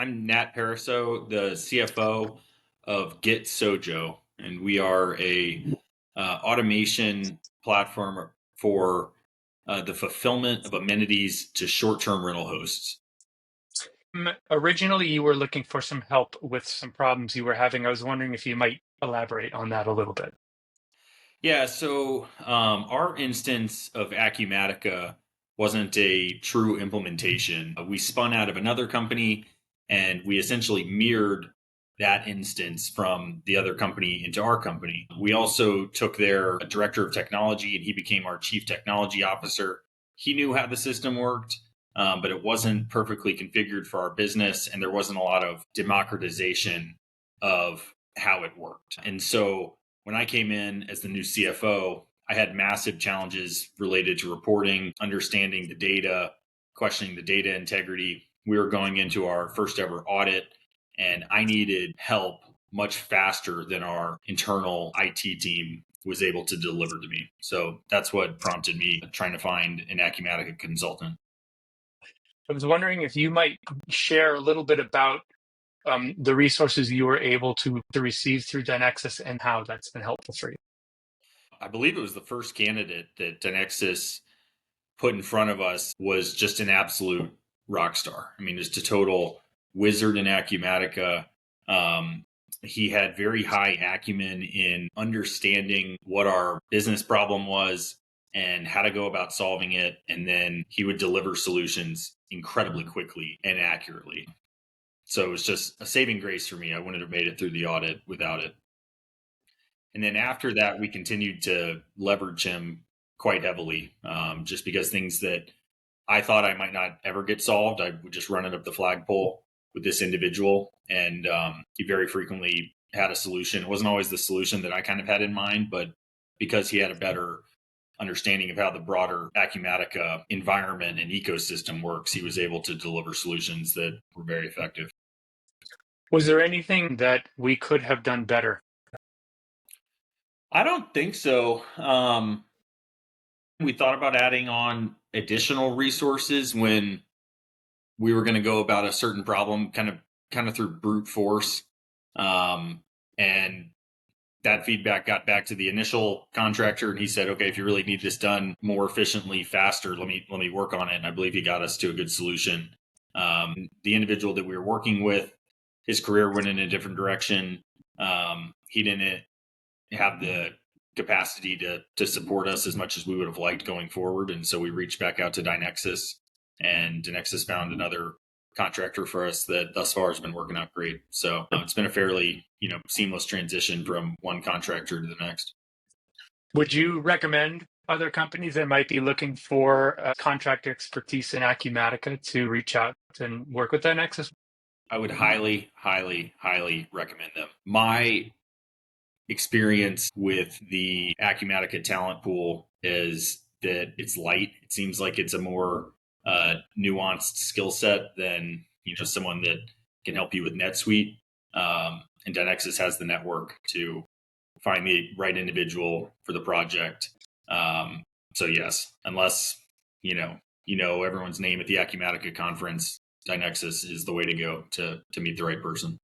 I'm Nat Pariso, the CFO of Get Sojo, and we are a automation platform for the fulfillment of amenities to short-term rental hosts. Originally, you were looking for some help with some problems you were having. I was wondering if you might elaborate on that a little bit. Yeah, so our instance of Acumatica wasn't a true implementation. We spun out of another company and we essentially mirrored that instance from the other company into our company. We also took their director of technology and he became our chief technology officer. He knew how the system worked, but it wasn't perfectly configured for our business and there wasn't a lot of democratization of how it worked. And so when I came in as the new CFO, I had massive challenges related to reporting, understanding the data, questioning the data integrity. We were going into our first ever audit, and I needed help much faster than our internal IT team was able to deliver to me. So that's what prompted me trying to find an Acumatica consultant. I was wondering if you might share a little bit about the resources you were able to receive through DyNexus and how that's been helpful for you. I believe it was the first candidate that DyNexus put in front of us was just an absolute rock star. I mean, just a total wizard in Acumatica. He had very high acumen in understanding what our business problem was and how to go about solving it. And then he would deliver solutions incredibly quickly and accurately. So it was just a saving grace for me. I wouldn't have made it through the audit without it. And then after that, we continued to leverage him quite heavily, just because things that I thought I might not ever get solved, I would just run it up the flagpole with this individual. And he very frequently had a solution. It wasn't always the solution that I kind of had in mind, but because he had a better understanding of how the broader Acumatica environment and ecosystem works, he was able to deliver solutions that were very effective. Was there anything that we could have done better? I don't think so. We thought about adding on additional resources when we were going to go about a certain problem kind of through brute force. And that feedback got back to the initial contractor and he said, okay, if you really need this done more efficiently, faster, let me work on it. And I believe he got us to a good solution. The individual that we were working with, his career went in a different direction. He didn't have the capacity to support us as much as we would have liked going forward. And so we reached back out to DyNexus, and DyNexus found another contractor for us that thus far has been working out great. So it's been a fairly, seamless transition from one contractor to the next. Would you recommend other companies that might be looking for contract expertise in Acumatica to reach out and work with DyNexus? I would highly, highly, highly recommend them. My experience with the Acumatica talent pool is that it's light. It seems like it's a more nuanced skill set than someone that can help you with NetSuite. And DyNexus has the network to find the right individual for the project. So yes, unless you know everyone's name at the Acumatica conference, DyNexus is the way to go to meet the right person.